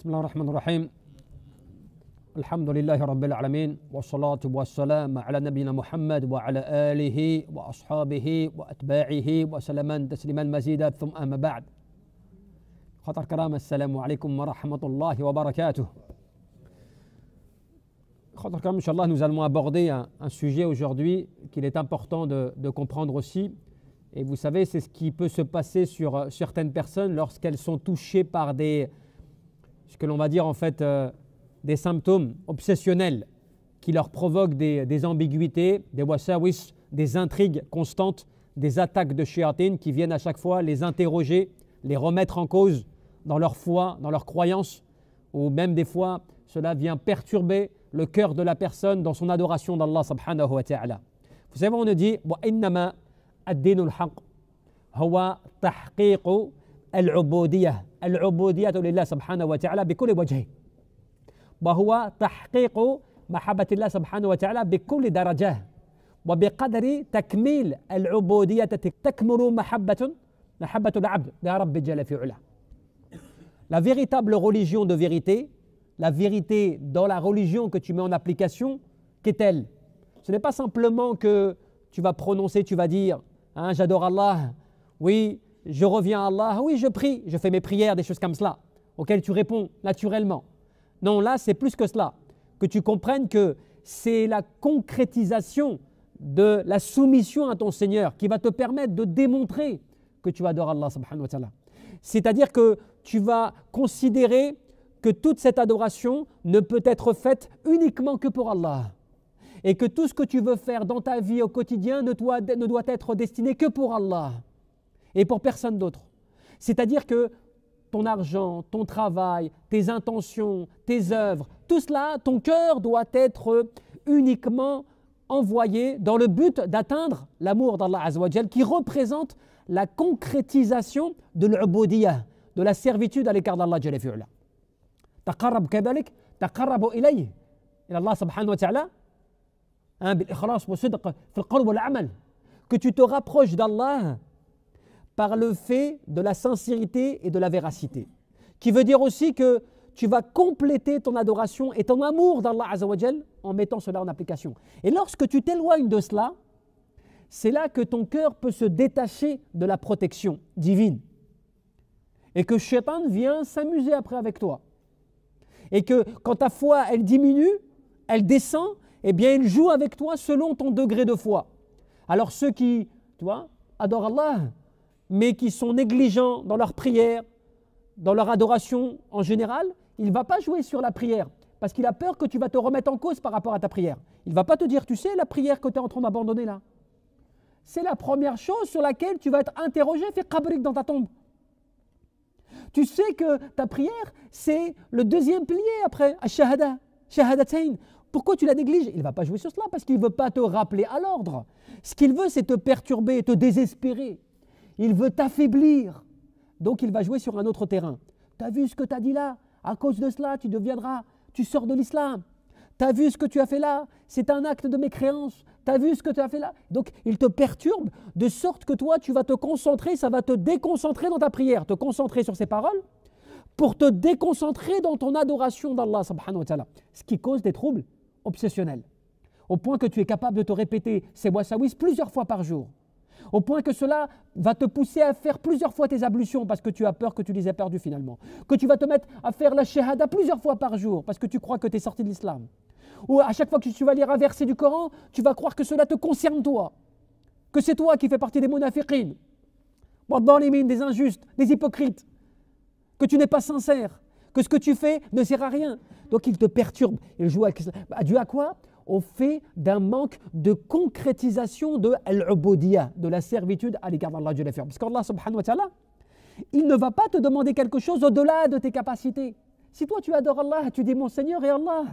بسم الله الرحمن الرحيم الحمد لله رب العالمين والصلاة والسلام على نبينا محمد وعلى آله وأصحابه وأتباعه وسلم تسليما مزيدا ثم أما بعد خطر كرام السلام عليكم ورحمة الله وبركاته. خطر كرام Inch'Allah, nous allons aborder un sujet aujourd'hui qu'il est important de comprendre aussi. Et vous savez, c'est ce qui peut se passer sur certaines personnes lorsqu'elles sont touchées par ce que l'on va dire en fait des symptômes obsessionnels qui leur provoquent des ambiguïtés, des wasawis, des intrigues constantes, des attaques de shayatin qui viennent à chaque fois les interroger, les remettre en cause dans leur foi, dans leur croyance, ou même des fois cela vient perturber le cœur de la personne dans son adoration d'Allah subhanahu wa ta'ala. Vous savez, on nous dit وَإِنَّمَا الدين الحق هو تحقيق العبودية لله سبحانه وتعالى بكل وجهه وهو تحقيق محبة الله سبحانه وتعالى بكل درجة وبقدر تكميل العبودية تكمل محبة العبد لرب جل في علاه. La véritable religion de vérité, la vérité dans la religion que tu mets en application, qu'est-elle? Ce n'est pas simplement que tu vas prononcer, tu vas dire hein, j'adore Allah, oui, je reviens à Allah, oui, je prie, je fais mes prières, des choses comme cela, auxquelles tu réponds naturellement. Non, là, c'est plus que cela. Que tu comprennes que c'est la concrétisation de la soumission à ton Seigneur qui va te permettre de démontrer que tu adores Allah subhanahu wa ta'ala. C'est-à-dire que tu vas considérer que toute cette adoration ne peut être faite uniquement que pour Allah. Et que tout ce que tu veux faire dans ta vie au quotidien ne doit être destiné que pour Allah et pour personne d'autre. C'est-à-dire que ton argent, ton travail, tes intentions, tes œuvres, tout cela, ton cœur doit être uniquement envoyé dans le but d'atteindre l'amour d'Allah Azza wa Jal qui représente la concrétisation de l'ubudiyya, de la servitude à l'écart d'Allah Jalla fi'ala. Taqarrab kadhalik, taqarrabu ilayhi, ila Allah subhanahu wa ta'ala. Que tu te rapproches d'Allah par le fait de la sincérité et de la véracité, qui veut dire aussi que tu vas compléter ton adoration et ton amour d'Allah Azza wa Jal en mettant cela en application. Et lorsque tu t'éloignes de cela, c'est là que ton cœur peut se détacher de la protection divine et que Shaitan vient s'amuser après avec toi et que quand ta foi elle diminue, elle descend, eh bien, il joue avec toi selon ton degré de foi. Alors ceux qui, tu vois, adorent Allah, mais qui sont négligents dans leur prière, dans leur adoration en général, il ne va pas jouer sur la prière, parce qu'il a peur que tu vas te remettre en cause par rapport à ta prière. Il ne va pas te dire, tu sais, la prière que tu es en train d'abandonner là, c'est la première chose sur laquelle tu vas être interrogé, fais qabrik dans ta tombe. Tu sais que ta prière, c'est le deuxième pilier après, ash-shahada, shahadatayn. Pourquoi tu la négliges? Il ne va pas jouer sur cela parce qu'il ne veut pas te rappeler à l'ordre. Ce qu'il veut, c'est te perturber, te désespérer. Il veut t'affaiblir. Donc il va jouer sur un autre terrain. Tu as vu ce que tu as dit là? À cause de cela, tu sors de l'islam. Tu as vu ce que tu as fait là? C'est un acte de mécréance. Tu as vu ce que tu as fait là? Donc il te perturbe de sorte que toi, tu vas te concentrer, ça va te déconcentrer dans ta prière, te concentrer sur ces paroles pour te déconcentrer dans ton adoration d'Allah subhanahu wa ta'ala. Ce qui cause des troubles obsessionnel, au point que tu es capable de te répéter ces wasawis plusieurs fois par jour, au point que cela va te pousser à faire plusieurs fois tes ablutions parce que tu as peur que tu les aies perdues finalement, que tu vas te mettre à faire la shahada plusieurs fois par jour parce que tu crois que tu es sorti de l'islam, ou à chaque fois que tu vas lire un verset du Coran, tu vas croire que cela te concerne toi, que c'est toi qui fais partie des munafiqin, des injustes, des hypocrites, que tu n'es pas sincère, que ce que tu fais ne sert à rien. Donc il te perturbe. Il joue avec... Dû à quoi? Au fait d'un manque de concrétisation de l'ubudiyya, de la servitude à l'égard d'Allah. Parce qu'Allah subhanahu wa ta'ala, il ne va pas te demander quelque chose au-delà de tes capacités. Si toi tu adores Allah, tu dis mon Seigneur est Allah.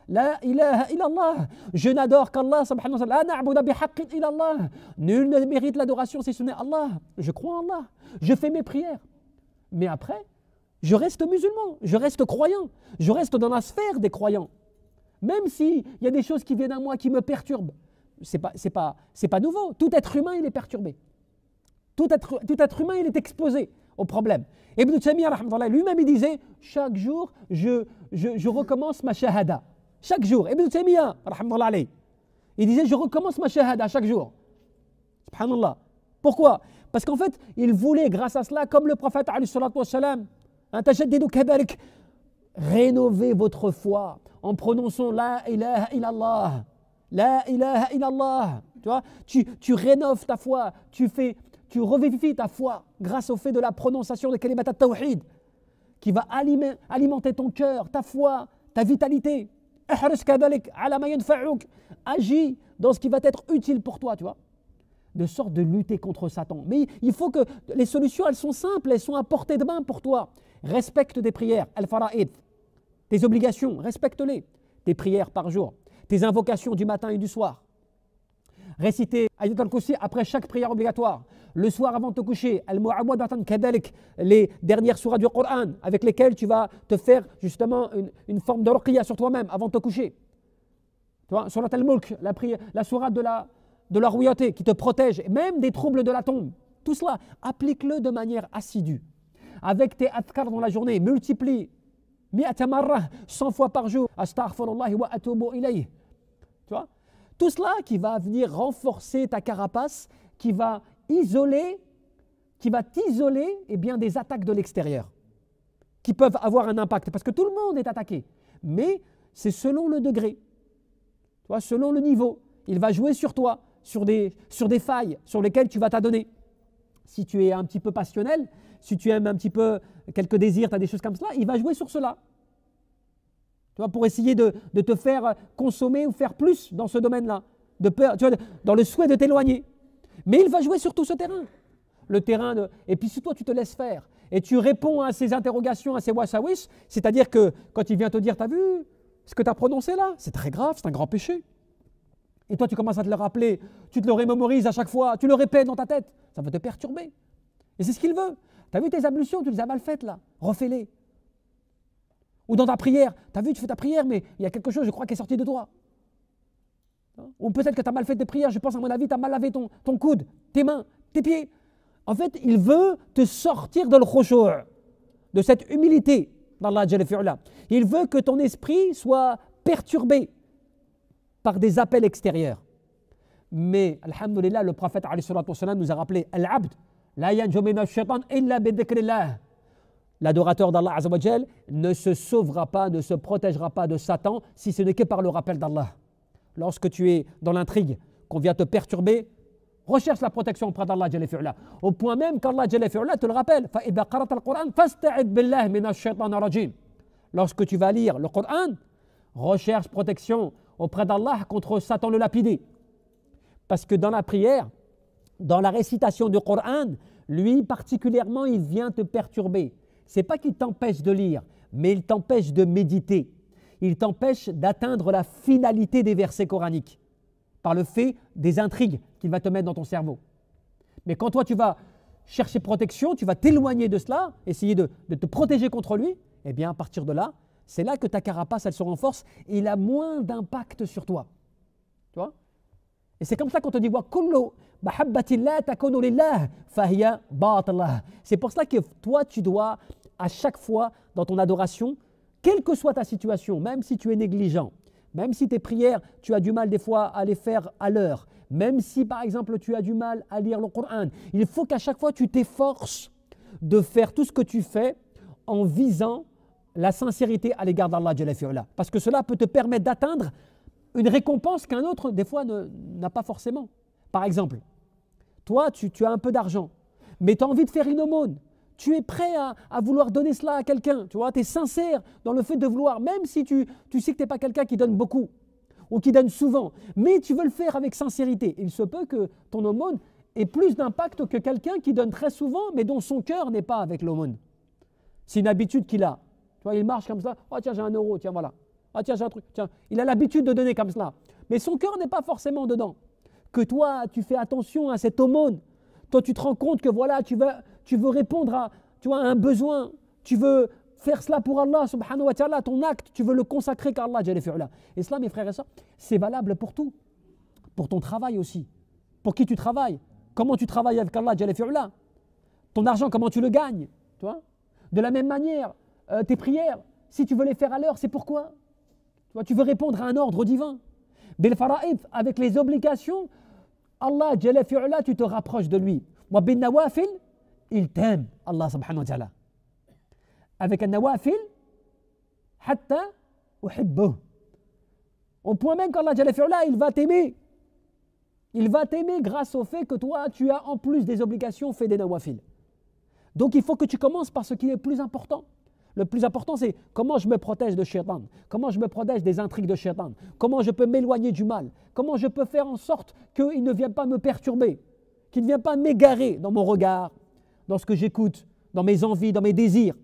La ilaha illallah. Je n'adore qu'Allah subhanahu wa ta'ala. La na'budu bihaqqin illallah. Nul ne mérite l'adoration si ce n'est Allah. Je crois en Allah. Je fais mes prières. Mais après, je reste musulman, je reste croyant, je reste dans la sphère des croyants. Même s'il y a des choses qui viennent à moi qui me perturbent, c'est pas nouveau. Tout être humain, il est perturbé. Tout être humain, il est exposé au problème. Ibn Taymiyyah lui-même il disait chaque jour je recommence ma shahada. Chaque jour. Ibn Taymiyyah il disait je recommence ma shahada chaque jour. Subhanallah. Pourquoi? Parce qu'en fait, il voulait grâce à cela, comme le prophète alayhi salatu wassalam, rénover votre foi en prononçant la ilaha illallah. La ilaha illallah. Tu vois, tu rénoves ta foi, tu revivifies ta foi grâce au fait de la prononciation de kalimat at-tawhid qui va alimenter ton cœur, ta foi, ta vitalité. Agis dans ce qui va être utile pour toi, tu vois, de sorte de lutter contre Satan. Mais il faut que les solutions, elles sont simples, elles sont à portée de main pour toi. Respecte tes prières, al-fara'id, tes obligations, respecte-les. Tes prières par jour, tes invocations du matin et du soir. Réciter Ayat al-Kursi après chaque prière obligatoire. Le soir avant de te coucher, al-mu'awwadatan kadalik, les dernières sourates du Coran avec lesquelles tu vas te faire justement une forme de ruqya sur toi-même avant de te coucher. Tu vois, surat al-mulk, la sourate de la royauté qui te protège, même des troubles de la tombe. Tout cela, applique-le de manière assidue. Avec tes adhkar dans la journée, multiplie 100 fois par jour. Astaghfirullah wa atubu ilayh. Tu vois? Tout cela qui va venir renforcer ta carapace, qui va t'isoler des attaques de l'extérieur, qui peuvent avoir un impact, parce que tout le monde est attaqué, mais c'est selon le degré, tu vois, selon le niveau. Il va jouer sur toi, sur des failles sur lesquelles tu vas t'adonner. Si tu es un petit peu passionnel, si tu aimes un petit peu quelques désirs, tu as des choses comme cela, il va jouer sur cela. Tu vois, pour essayer de te faire consommer ou faire plus dans ce domaine-là, dans le souhait de t'éloigner. Mais il va jouer sur tout ce terrain. Le terrain et puis si toi tu te laisses faire et tu réponds à ces interrogations, à ces wasawis, c'est-à-dire que quand il vient te dire, t'as vu ce que tu as prononcé là, c'est très grave, c'est un grand péché. Et toi tu commences à te le rappeler, tu te le remémorises à chaque fois, tu le répètes dans ta tête, ça va te perturber. Et c'est ce qu'il veut. Tu as vu tes ablutions, tu les as mal faites là, refais-les. Ou dans ta prière, tu as vu, tu fais ta prière, mais il y a quelque chose, je crois, qui est sorti de toi. Ou peut-être que tu as mal fait tes prières, je pense à mon avis, tu as mal lavé ton coude, tes mains, tes pieds. En fait, il veut te sortir de l'khushu', de cette humilité d'Allah Jalla fi'ala. Il veut que ton esprit soit perturbé par des appels extérieurs. Mais, alhamdulillah, le prophète alayhi salatu wassalam nous a rappelé Al-abd, la yanju min ash-shaytan illa bi dhikrillah. L'adorateur d'Allah Azza wa Jal ne se sauvera pas, ne se protégera pas de Satan si ce n'est que par le rappel d'Allah. Lorsque tu es dans l'intrigue, qu'on vient te perturber, recherche la protection auprès d'Allah Jalla fi'ala. Au point même qu'Allah Jalla fi'ala te le rappelle. فَإِذَا قَرَأْتَ الْقُرْآنَ فَاسْتَعِذْ بِاللَّهِ مِنَ الشَّيْطَانِ الرَّجِيمِ. Lorsque tu vas lire le Coran, recherche protection auprès d'Allah contre Satan le lapidé. Parce que dans la prière, dans la récitation du Coran, lui particulièrement, il vient te perturber. C'est pas qu'il t'empêche de lire, mais il t'empêche de méditer. Il t'empêche d'atteindre la finalité des versets coraniques par le fait des intrigues qu'il va te mettre dans ton cerveau. Mais quand toi tu vas chercher protection, tu vas t'éloigner de cela, essayer de te protéger contre lui, eh bien à partir de là, c'est là que ta carapace elle se renforce et il a moins d'impact sur toi. Tu vois? Et c'est comme ça qu'on te dit c'est pour cela que toi tu dois à chaque fois dans ton adoration, quelle que soit ta situation, même si tu es négligent, même si tes prières, tu as du mal des fois à les faire à l'heure, même si par exemple tu as du mal à lire le Coran, il faut qu'à chaque fois tu t'efforces de faire tout ce que tu fais en visant la sincérité à l'égard d'Allah Jalla fi'ala. Parce que cela peut te permettre d'atteindre une récompense qu'un autre des fois n'a pas forcément. Par exemple, toi tu as un peu d'argent, mais tu as envie de faire une aumône. Tu es prêt à vouloir donner cela à quelqu'un, tu vois, tu es sincère dans le fait de vouloir, même si tu sais que tu n'es pas quelqu'un qui donne beaucoup ou qui donne souvent, mais tu veux le faire avec sincérité. Il se peut que ton aumône ait plus d'impact que quelqu'un qui donne très souvent, mais dont son cœur n'est pas avec l'aumône. C'est une habitude qu'il a. Tu vois, il marche comme ça, oh tiens, j'ai un euro, tiens, voilà. Ah tiens, j'ai un truc, tiens. Il a l'habitude de donner comme cela, mais son cœur n'est pas forcément dedans. Que toi, tu fais attention à cette aumône. Toi, tu te rends compte que voilà, tu veux répondre à un besoin, tu veux faire cela pour Allah subhanahu wa ta'ala, ton acte, tu veux le consacrer qu'à Allah Jalla fi'ala. Et cela, mes frères et sœurs, c'est valable pour tout. Pour ton travail aussi. Pour qui tu travailles, comment tu travailles avec Allah Jalla fi'ala. Ton argent, comment tu le gagnes, tu vois? De la même manière, tes prières, si tu veux les faire à l'heure, c'est pourquoi? Tu vois, tu veux répondre à un ordre divin. Bil fara'id, avec les obligations, Allah, Jalla fi'ula, tu te rapproches de lui. Wa bin nawafil, il t'aime, Allah subhanahu wa ta'ala. Avec un nawafil, hatta uhibbuh. Au point même qu'Allah Jalla fi'ula, il va t'aimer. Il va t'aimer grâce au fait que toi, tu as en plus des obligations fait des nawafil. Donc il faut que tu commences par ce qui est le plus important. Le plus important, c'est comment je me protège de shaitan, comment je me protège des intrigues de shaitan, comment je peux m'éloigner du mal, comment je peux faire en sorte qu'il ne vienne pas me perturber, qu'il ne vienne pas m'égarer dans mon regard, dans ce que j'écoute, dans mes envies, dans mes désirs.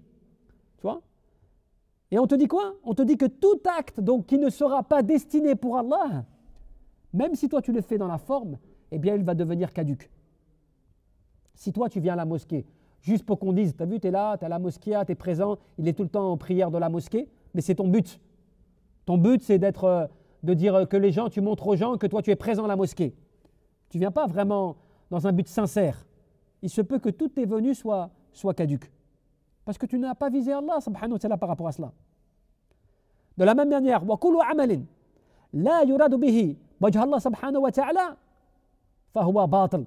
Tu vois? Et on te dit quoi? On te dit que tout acte donc, qui ne sera pas destiné pour Allah, même si toi tu le fais dans la forme, eh bien il va devenir caduc. Si toi tu viens à la mosquée, juste pour qu'on dise, t'as vu, t'es là, t'es à la mosquée, t'es présent, il est tout le temps en prière de la mosquée, mais c'est ton but. Ton but, c'est de dire que les gens, tu montres aux gens que toi, tu es présent à la mosquée. Tu ne viens pas vraiment dans un but sincère. Il se peut que toutes tes venues soient caduques. Parce que tu n'as pas visé Allah, subhanahu wa ta'ala, par rapport à cela. De la même manière, wa kullu amalin la yuradu bihi wajha Allah subhanahu wa ta'ala fahuwa batil.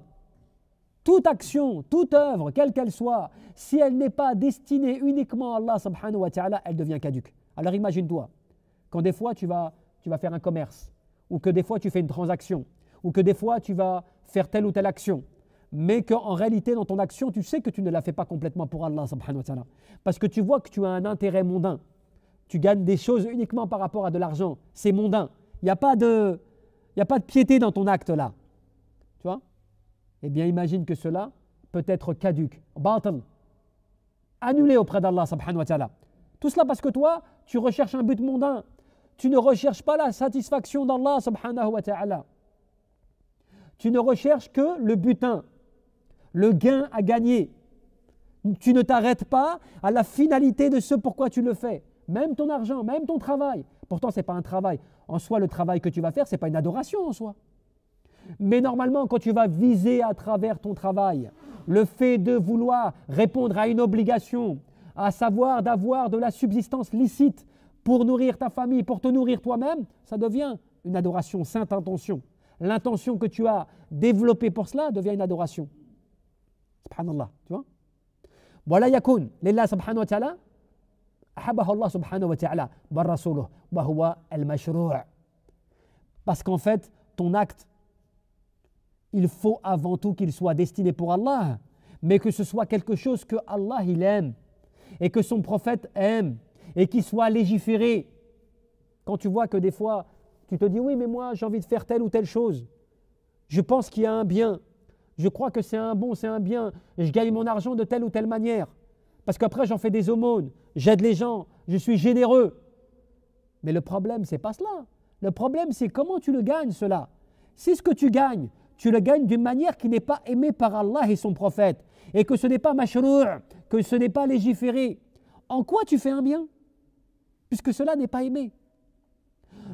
Toute action, toute œuvre, quelle qu'elle soit, si elle n'est pas destinée uniquement à Allah subhanahu wa ta'ala, elle devient caduque. Alors imagine-toi, quand des fois tu vas faire un commerce, ou que des fois tu fais une transaction, ou que des fois tu vas faire telle ou telle action, mais qu'en réalité dans ton action, tu sais que tu ne la fais pas complètement pour Allah subhanahu wa ta'ala. Parce que tu vois que tu as un intérêt mondain. Tu gagnes des choses uniquement par rapport à de l'argent. C'est mondain. Il n'y a pas de piété dans ton acte là. Tu vois? Eh bien, imagine que cela peut être caduque, batil, annulé auprès d'Allah subhanahu wa ta'ala. Tout cela parce que toi, tu recherches un but mondain. Tu ne recherches pas la satisfaction d'Allah subhanahu wa ta'ala. Tu ne recherches que le butin, le gain à gagner. Tu ne t'arrêtes pas à la finalité de ce pourquoi tu le fais. Même ton argent, même ton travail. Pourtant, ce n'est pas un travail. En soi, le travail que tu vas faire, ce n'est pas une adoration en soi. Mais normalement, quand tu vas viser à travers ton travail, le fait de vouloir répondre à une obligation, à savoir d'avoir de la subsistance licite pour nourrir ta famille, pour te nourrir toi-même, ça devient une adoration, sainte intention. L'intention que tu as développée pour cela devient une adoration. Subhanallah, tu vois? Voilà yakun, lillah subhanahu wa ta'ala, ahabahu Allah subhanahu wa ta'ala, bar rasuluh, wa huwa al-mashru'. Parce qu'en fait, ton acte, il faut avant tout qu'il soit destiné pour Allah, mais que ce soit quelque chose que Allah il aime et que son prophète aime et qui soit légiféré. Quand tu vois que des fois, tu te dis oui, mais moi j'ai envie de faire telle ou telle chose, je pense qu'il y a un bien, je crois que c'est un bon, c'est un bien, je gagne mon argent de telle ou telle manière, parce qu'après j'en fais des aumônes, j'aide les gens, je suis généreux. Mais le problème, c'est pas cela. Le problème, c'est comment tu le gagnes cela. Si ce que tu gagnes d'une manière qui n'est pas aimée par Allah et son prophète, et que ce n'est pas mashrou', que ce n'est pas légiféré, en quoi tu fais un bien? Puisque cela n'est pas aimé.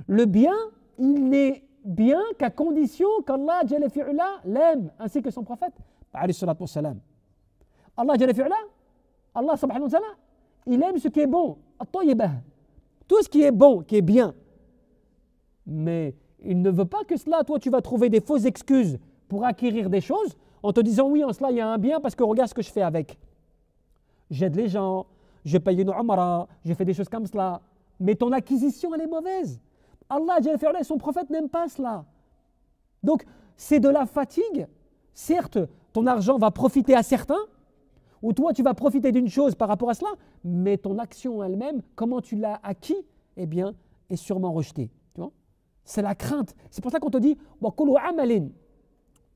Le bien, il n'est bien qu'à condition qu'Allah Jalla fi'ula l'aime, ainsi que son prophète. Alayhi salatu wassalam. Allah Jalla fi'ula, Allah subhanahu wa ta'ala, il aime ce qui est bon, at-tayyibah. Tout ce qui est bon, qui est bien. Mais il ne veut pas que cela, toi, tu vas trouver des fausses excuses pour acquérir des choses en te disant oui, en cela, il y a un bien parce que regarde ce que je fais avec. J'aide les gens, je paye une umrah, je fais des choses comme cela. Mais ton acquisition, elle est mauvaise. Allah et son prophète n'aiment pas cela. Donc, c'est de la fatigue. Certes, ton argent va profiter à certains, ou toi, tu vas profiter d'une chose par rapport à cela, mais ton action elle-même, comment tu l'as acquis, eh bien, est sûrement rejetée. Tu vois? C'est la crainte. C'est pour ça qu'on te dit وَكُلُّ عَمَلٍ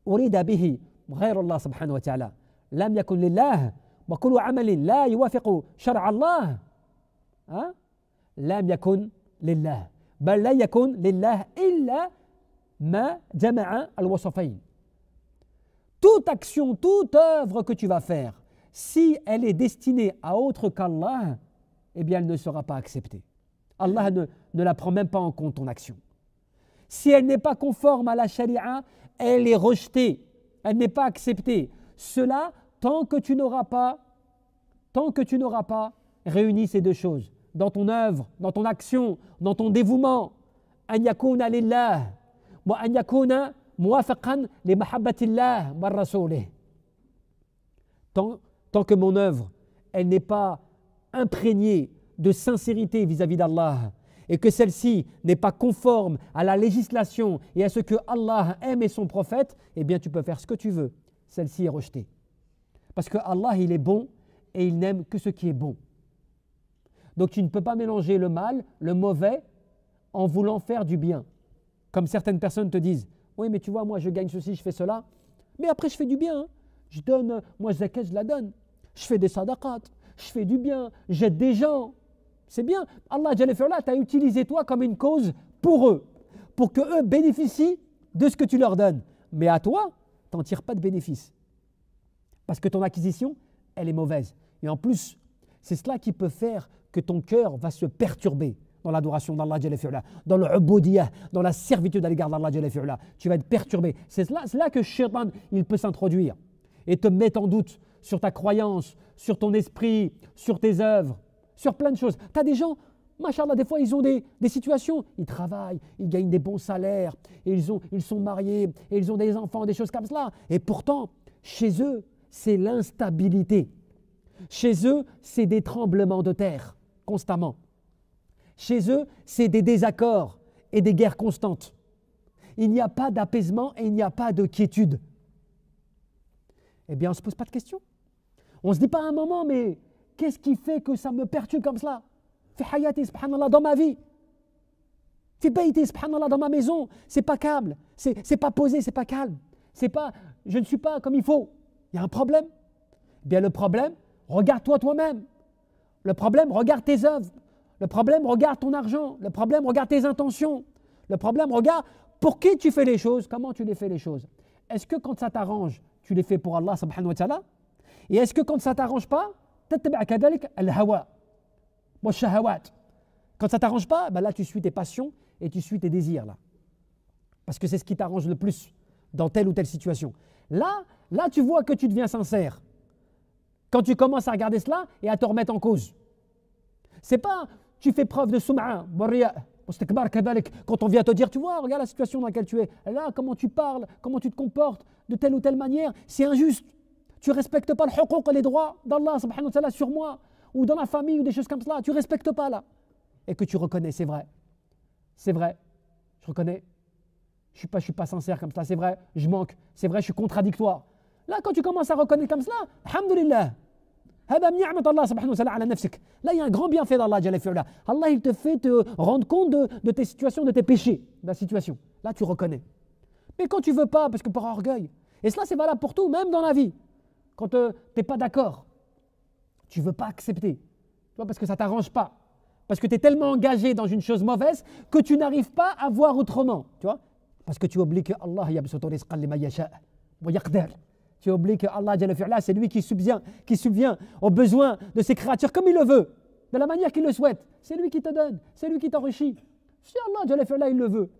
أُرِيدَ بِهِ غَيْرَ اللَّهِ سُبْحَانَهُ وَتَعَالَى لَمْ يَكُنْ لِلَّهِ وَكُلُّ عَمَلٍ لَا يُوَافِقُ شَرْعَ اللَّهِ لَمْ يَكُنْ لِلَّهِ بل لا يكون لله إلا ما جمع الوصفين. Toute action, toute œuvre que tu vas faire, si elle est destinée à autre qu'Allah, eh bien elle ne sera pas acceptée. Allah ne la prend même pas en compte, ton action. Si elle n'est pas conforme à la charia, elle est rejetée, elle n'est pas acceptée. Cela tant que tu n'auras pas réuni ces deux choses, dans ton œuvre, dans ton action, dans ton dévouement, an yakuna lillah wa an yakuna muwafaqan li mahabbatillah wa rasulih. Tant que mon œuvre, elle n'est pas imprégnée de sincérité vis-à-vis d'Allah, et que celle-ci n'est pas conforme à la législation et à ce que Allah aime et son prophète, eh bien tu peux faire ce que tu veux. Celle-ci est rejetée. Parce que Allah, il est bon et il n'aime que ce qui est bon. Donc tu ne peux pas mélanger le mal, le mauvais, en voulant faire du bien. Comme certaines personnes te disent, oui mais tu vois, moi je gagne ceci, je fais cela, mais après je fais du bien. Hein. Je donne, moi zakat, je la donne. Je fais des sadaqat, je fais du bien, j'aide des gens. C'est bien. Allah t'a utilisé toi comme une cause pour eux, pour qu'eux bénéficient de ce que tu leur donnes. Mais à toi, tu n'en tires pas de bénéfice. Parce que ton acquisition, elle est mauvaise. Et en plus, c'est cela qui peut faire que ton cœur va se perturber dans l'adoration d'Allah, dans le ubudiyah, dans la servitude à l'égard d'Allah. Tu vas être perturbé. C'est là que Shaitan, il peut s'introduire et te mettre en doute sur ta croyance, sur ton esprit, sur tes œuvres, sur plein de choses. Tu as des gens, machallah, des fois ils ont des situations, ils travaillent, ils gagnent des bons salaires, et ils sont mariés, et ils ont des enfants, des choses comme cela. Et pourtant, chez eux, c'est l'instabilité. Chez eux, c'est des tremblements de terre, constamment. Chez eux, c'est des désaccords et des guerres constantes. Il n'y a pas d'apaisement et il n'y a pas de quiétude. Eh bien, on ne se pose pas de questions. On ne se dit pas à un moment, mais qu'est-ce qui fait que ça me perturbe comme cela? Fi hayati, subhanallah, dans ma vie. Fi bayti, subhanallah, dans ma maison. C'est pas calme, c'est pas posé, c'est pas calme. Je ne suis pas comme il faut. Il y a un problème. Eh bien, le problème, regarde-toi toi-même. Le problème, regarde tes œuvres. Le problème, regarde ton argent. Le problème, regarde tes intentions. Le problème, regarde pour qui tu fais les choses, comment tu les fais les choses. Est-ce que quand ça t'arrange, tu les fais pour Allah subhanahu wa ta'ala? Et est-ce que quand ça ne t'arrange pas, quand ça ne t'arrange pas, ben là tu suis tes passions et tu suis tes désirs. Là. Parce que c'est ce qui t'arrange le plus dans telle ou telle situation. Là, tu vois que tu deviens sincère. Quand tu commences à regarder cela et à te remettre en cause. C'est pas tu fais preuve de sum'a, quand on vient te dire, tu vois, regarde la situation dans laquelle tu es, là, comment tu parles, comment tu te comportes, de telle ou telle manière, c'est injuste. Tu ne respectes pas le huquq, les droits d'Allah subhanahu wa ta'ala sur moi, ou dans la famille, ou des choses comme cela, tu ne respectes pas là. Et que tu reconnais, c'est vrai, je reconnais, je ne suis pas sincère comme ça, c'est vrai, je manque, c'est vrai, je suis contradictoire. Là, quand tu commences à reconnaître comme cela, alhamdulillah, là, il y a un grand bienfait d'Allah. Allah, il te fait te rendre compte de tes situations, de tes péchés, de la situation. Là, tu reconnais. Mais quand tu ne veux pas, parce que par orgueil, et cela, c'est valable pour tout, même dans la vie. Quand tu n'es pas d'accord, tu ne veux pas accepter, tu vois, parce que ça ne t'arrange pas. Parce que tu es tellement engagé dans une chose mauvaise que tu n'arrives pas à voir autrement. Tu vois, parce que tu oublies que Allah yabsutu rizqa liman yasha wa yaqdir. Tu oublies que Allah, c'est lui qui subvient aux besoins de ses créatures comme il le veut, de la manière qu'il le souhaite. C'est lui qui te donne, c'est lui qui t'enrichit. Si Allah, il le veut,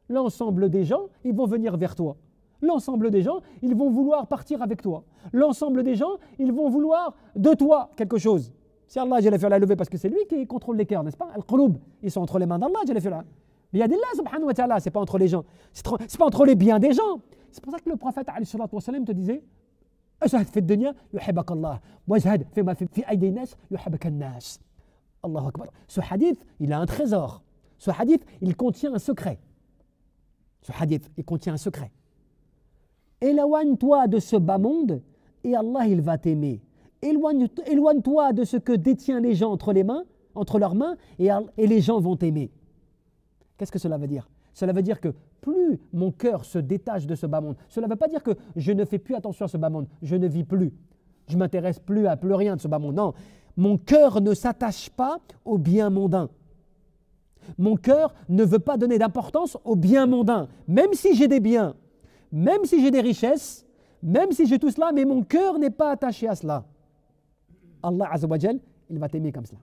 l'ensemble des gens, ils vont venir vers toi. L'ensemble des gens, ils vont vouloir partir avec toi. L'ensemble des gens, ils vont vouloir de toi quelque chose. Si Allah, il le veut, parce que c'est lui qui contrôle les cœurs, n'est-ce pas? Al-Qulub, ils sont entre les mains d'Allah. Mais il y a des Allah subhanahu wa ta'ala, c'est pas entre les gens. C'est pas entre les biens des gens. C'est pour ça que le prophète te disait Ajhad fi dunya yuhibbak Allah wajhad fi aydi nas yuhibbak an-nas. Allahu akbar. Ce hadith, il a un trésor. Ce hadith, il contient un secret. Éloigne-toi de ce bas monde et Allah, il va t'aimer. Éloigne-toi de ce que détient les gens entre leurs mains et les gens vont t'aimer. Qu'est-ce que cela veut dire? Cela veut dire que plus mon cœur se détache de ce bas monde, cela ne veut pas dire que je ne fais plus attention à ce bas monde, je ne vis plus, je ne m'intéresse plus à plus rien de ce bas monde. Non, mon cœur ne s'attache pas au bien mondain. Mon cœur ne veut pas donner d'importance au bien mondain. Même si j'ai des biens, même si j'ai des richesses, même si j'ai tout cela, mais mon cœur n'est pas attaché à cela. Allah Azza wa Jal, il va t'aimer comme cela.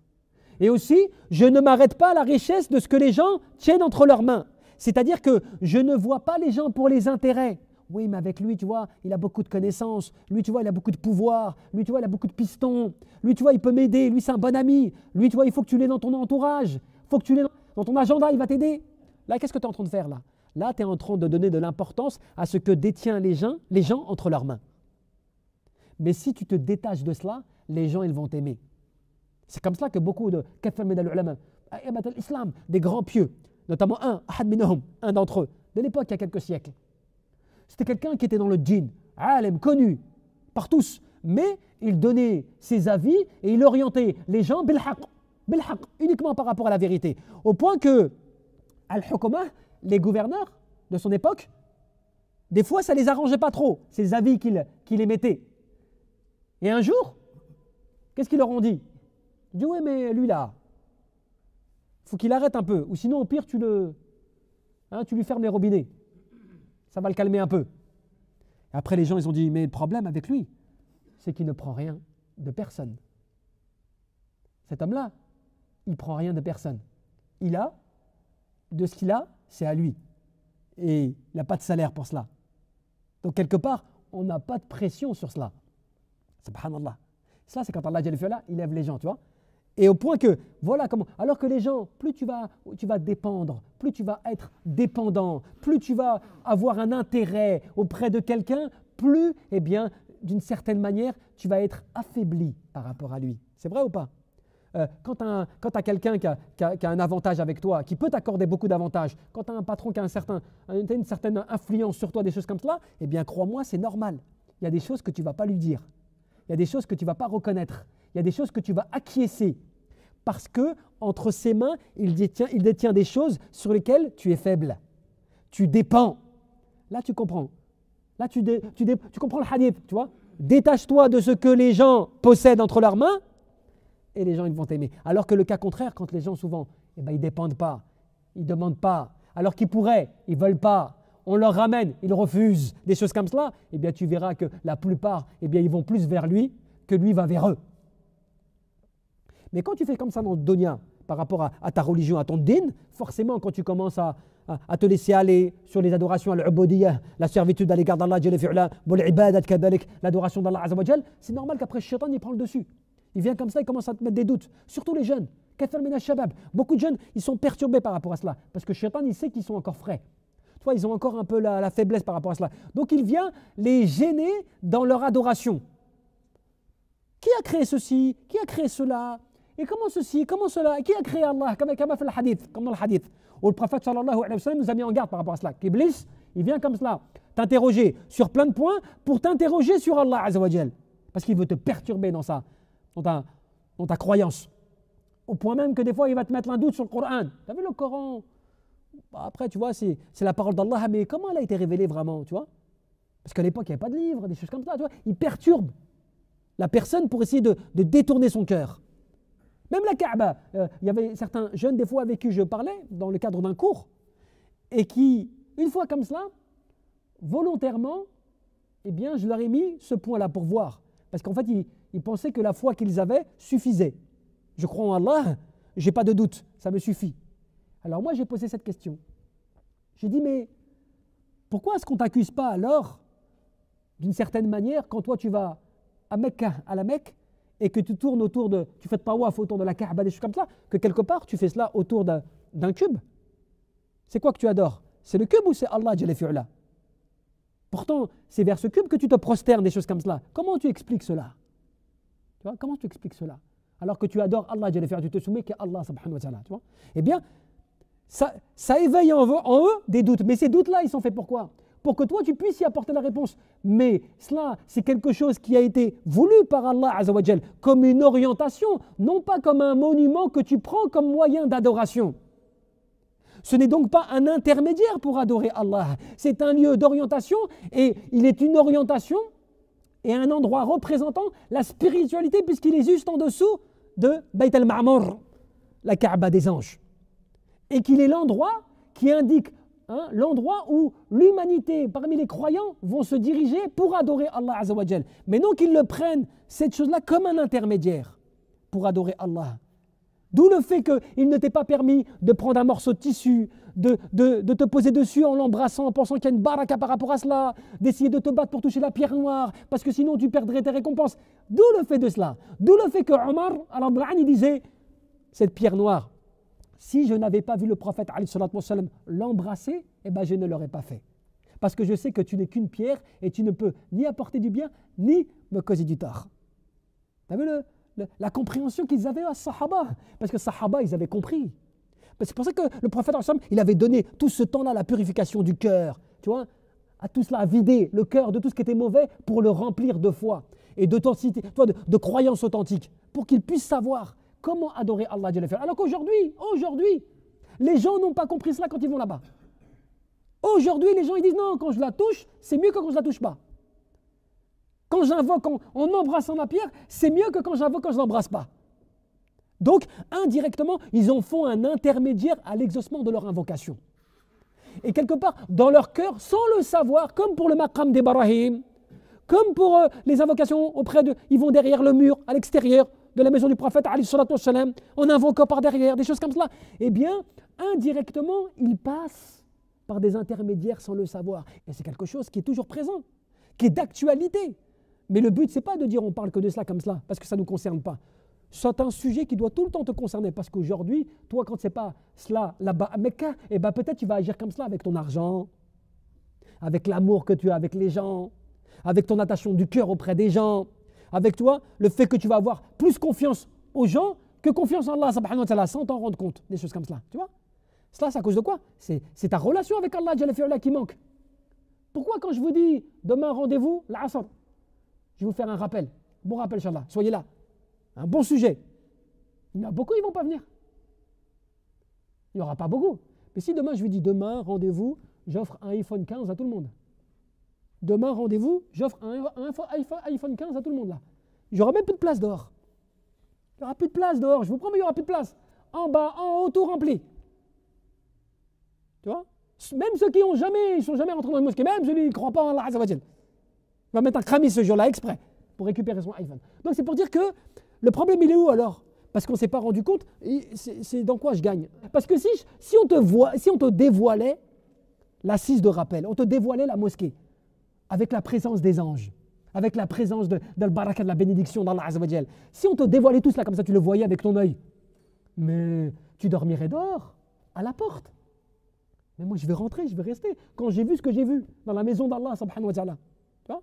Et aussi, je ne m'arrête pas à la richesse de ce que les gens tiennent entre leurs mains. C'est-à-dire que je ne vois pas les gens pour les intérêts. Oui, mais avec lui, tu vois, il a beaucoup de connaissances. Lui, tu vois, il a beaucoup de pouvoir. Lui, tu vois, il a beaucoup de pistons. Lui, tu vois, il peut m'aider. Lui, c'est un bon ami. Lui, tu vois, il faut que tu l'aies dans ton entourage. Il faut que tu l'aies dans ton agenda, il va t'aider. Là, qu'est-ce que tu es en train de faire là? Là, tu es en train de donner de l'importance à ce que détiennent les gens entre leurs mains. Mais si tu te détaches de cela, les gens, ils vont t'aimer. C'est comme cela que beaucoup de kafir min al-ulama, l'islam, des grands pieux, notamment un d'entre eux, de l'époque, il y a quelques siècles. C'était quelqu'un qui était dans le djinn, alim, connu par tous, mais il donnait ses avis et il orientait les gens bilhaq, uniquement par rapport à la vérité. Au point que al-hukama, les gouverneurs de son époque, des fois ça ne les arrangeait pas trop, ces avis qu'il émettait. Et un jour, qu'est-ce qu'ils leur ont dit? Ils disent, oui, mais lui là, il faut qu'il arrête un peu, ou sinon au pire tu lui fermes les robinets. Ça va le calmer un peu. Et après les gens ils ont dit, mais le problème avec lui, c'est qu'il ne prend rien de personne. Cet homme-là, il ne prend rien de personne. Il a, de ce qu'il a, c'est à lui. Et il n'a pas de salaire pour cela. Donc quelque part, on n'a pas de pression sur cela. Subhanallah. Ça c'est quand Allah il lève les gens, tu vois. Et au point que, voilà comment, alors que les gens, plus tu vas dépendre, plus tu vas être dépendant, plus tu vas avoir un intérêt auprès de quelqu'un, plus, eh bien, d'une certaine manière, tu vas être affaibli par rapport à lui. C'est vrai ou pas? Quand tu as quelqu'un qui a un avantage avec toi, qui peut t'accorder beaucoup d'avantages, quand tu as un patron qui a une certaine influence sur toi, des choses comme cela, eh bien, crois-moi, c'est normal. Il y a des choses que tu ne vas pas lui dire. Il y a des choses que tu ne vas pas reconnaître. Il y a des choses que tu vas acquiescer. Parce que entre ses mains, il détient des choses sur lesquelles tu es faible. Tu dépends. Là, tu comprends. Là, tu comprends le hadith, tu vois. Détache-toi de ce que les gens possèdent entre leurs mains et les gens, ils vont t'aimer. Alors que le cas contraire, quand les gens, souvent, eh ben, ils ne dépendent pas. Ils ne demandent pas. Alors qu'ils pourraient, ils ne veulent pas. On leur ramène, ils refusent. Des choses comme cela, eh bien, tu verras que la plupart, eh bien, ils vont plus vers lui que lui va vers eux. Mais quand tu fais comme ça dans le dunya, par rapport à ta religion, à ton din, forcément, quand tu commences à te laisser aller sur les adorations à l'ubudiyya, la servitude à l'égard d'Allah, l'adoration d'Allah, c'est normal qu'après le shaitan, il prend le dessus. Il vient comme ça, il commence à te mettre des doutes. Surtout les jeunes. Beaucoup de jeunes, ils sont perturbés par rapport à cela. Parce que le shaitan, il sait qu'ils sont encore frais. Tu vois, ils ont encore un peu la faiblesse par rapport à cela. Donc il vient les gêner dans leur adoration. Qui a créé ceci? Qui a créé cela? Et comment ceci? Comment cela? Qui a créé Allah? Comme dans le hadith. Où le prophète sallallahu alayhi wa sallam nous a mis en garde par rapport à cela. Qu'Iblis, il vient comme cela, t'interroger sur plein de points pour t'interroger sur Allah azza wa jal. Parce qu'il veut te perturber dans ta croyance. Au point même que des fois, il va te mettre un doute sur le Coran. Tu as vu le Coran? Après, tu vois, c'est la parole d'Allah, mais comment elle a été révélée vraiment, tu vois? Parce qu'à l'époque, il n'y avait pas de livre, des choses comme ça, tu vois. Il perturbe la personne pour essayer de détourner son cœur. Même la Kaaba, il y avait certains jeunes, des fois, avec qui je parlais, dans le cadre d'un cours, et qui, une fois comme cela, volontairement, eh bien, je leur ai mis ce point-là pour voir. Parce qu'en fait, ils pensaient que la foi qu'ils avaient suffisait. Je crois en Allah, je n'ai pas de doute, ça me suffit. Alors moi, j'ai posé cette question. J'ai dit, mais pourquoi est-ce qu'on ne t'accuse pas alors, d'une certaine manière, quand toi tu vas à Mecca, à la Mecque, et que tu tournes tu fais tawaf autour de la Kaaba, des choses comme ça, que quelque part tu fais cela autour d'un cube? C'est quoi que tu adores? C'est le cube ou c'est Allah Jalla fi'ula? Pourtant, c'est vers ce cube que tu te prosternes, des choses comme cela. Comment tu expliques cela? Tu vois, comment tu expliques cela? Alors que tu adores Allah Jalla fi'ula, tu te soumets qu'à Allah subhanahu wa ta'ala, tu vois? Eh bien, ça éveille en eux des doutes. Mais ces doutes-là, ils sont faits pourquoi? Pour que toi, tu puisses y apporter la réponse. Mais cela, c'est quelque chose qui a été voulu par Allah Azza wa Jal comme une orientation, non pas comme un monument que tu prends comme moyen d'adoration. Ce n'est donc pas un intermédiaire pour adorer Allah. C'est un lieu d'orientation et il est une orientation et un endroit représentant la spiritualité puisqu'il est juste en dessous de Bayt al-Ma'mur, la Kaaba des anges. Et qu'il est l'endroit qui indique l'endroit où l'humanité, parmi les croyants, vont se diriger pour adorer Allah Azza wa Jal. Mais non qu'ils le prennent, cette chose-là, comme un intermédiaire pour adorer Allah. D'où le fait qu'il ne t'est pas permis de prendre un morceau de tissu, de te poser dessus en l'embrassant, en pensant qu'il y a une baraka par rapport à cela, d'essayer de te battre pour toucher la pierre noire, parce que sinon tu perdrais tes récompenses. D'où le fait de cela. D'où le fait que Omar, il disait, cette pierre noire, si je n'avais pas vu le prophète l'embrasser, eh ben je ne l'aurais pas fait. Parce que je sais que tu n'es qu'une pierre et tu ne peux ni apporter du bien, ni me causer du tort. Tu as vu la compréhension qu'ils avaient à Sahaba? Parce que Sahaba, ils avaient compris. C'est pour ça que le prophète, il avait donné tout ce temps-là à la purification du cœur, tu vois, à tout cela, à vider le cœur de tout ce qui était mauvais pour le remplir de foi et d'authenticité, de croyance authentique, pour qu'ils puissent savoir comment adorer Allah. Alors qu'aujourd'hui, les gens n'ont pas compris cela quand ils vont là-bas. Aujourd'hui, les gens ils disent non, quand je la touche, c'est mieux que quand je la touche pas. Quand j'invoque en embrassant la pierre, c'est mieux que quand j'invoque quand je ne l'embrasse pas. Donc, indirectement, ils en font un intermédiaire à l'exaucement de leur invocation. Et quelque part, dans leur cœur, sans le savoir, comme pour le maqam d'Ibrahim, comme pour les invocations auprès de... Ils vont derrière le mur, à l'extérieur de la maison du prophète, en invoquant par derrière, des choses comme cela. Eh bien, indirectement, ils passent par des intermédiaires sans le savoir. Et c'est quelque chose qui est toujours présent, qui est d'actualité. Mais le but, ce n'est pas de dire on parle que de cela comme cela, parce que ça ne nous concerne pas. C'est un sujet qui doit tout le temps te concerner, parce qu'aujourd'hui, toi, quand ce n'est pas cela là-bas à Mecca, eh ben, peut-être tu vas agir comme cela avec ton argent, avec l'amour que tu as avec les gens, avec ton attachement du cœur auprès des gens, avec toi, le fait que tu vas avoir plus confiance aux gens que confiance en Allah subhanahu wa ta'ala, sans t'en rendre compte, des choses comme cela, tu vois. Cela, c'est à cause de quoi? C'est ta relation avec Allah qui manque. Pourquoi quand je vous dis demain rendez-vous, l'Asr, je vais vous faire un rappel, bon rappel, Inch'Allah, soyez là, un bon sujet. Il y en a beaucoup, ils ne vont pas venir. Il n'y aura pas beaucoup. Mais si demain, je vous dis demain rendez-vous, j'offre un iPhone 15 à tout le monde. Demain rendez-vous, j'offre un iPhone 15 à tout le monde là. Il n'y aura même plus de place dehors. Il n'y aura plus de place dehors, je vous promets, il n'y aura plus de place. En bas, en haut, tout rempli. Tu vois? Même ceux qui ne sont jamais rentrés dans une mosquée, même celui qui ne croit pas en Allah Azza wa Jal. Il va mettre un cramis ce jour-là exprès pour récupérer son iPhone. Donc c'est pour dire que le problème il est où alors? Parce qu'on ne s'est pas rendu compte, c'est dans quoi je gagne? Parce que si on te dévoilait l'assise de rappel, on te dévoilait la mosquée, avec la présence des anges, avec la présence de la baraka, de la bénédiction d'Allah Azza wa Jal, si on te dévoilait tout cela comme ça, tu le voyais avec ton œil, mais tu dormirais dehors, à la porte. Mais moi je vais rentrer, je vais rester. Quand j'ai vu ce que j'ai vu dans la maison d'Allah subhanahu wa ta'ala. Tu vois?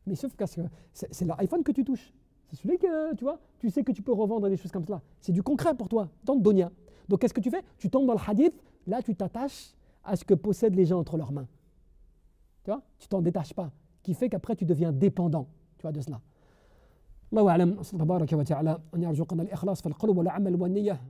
Mais sauf que c'est l'iPhone que tu touches. C'est celui que, tu vois, tu sais que tu peux revendre des choses comme cela. C'est du concret pour toi, dans le dunya. Donc qu'est-ce que tu fais? Tu tombes dans le hadith, là tu t'attaches à ce que possèdent les gens entre leurs mains. Tu vois? Tu t'en détaches pas. Qui fait qu'après tu deviens dépendant, tu vois, de cela. الله أعلم. tabaraka wa ta'ala أن يرزقنا الإخلاص في القلوب والعمل والنية.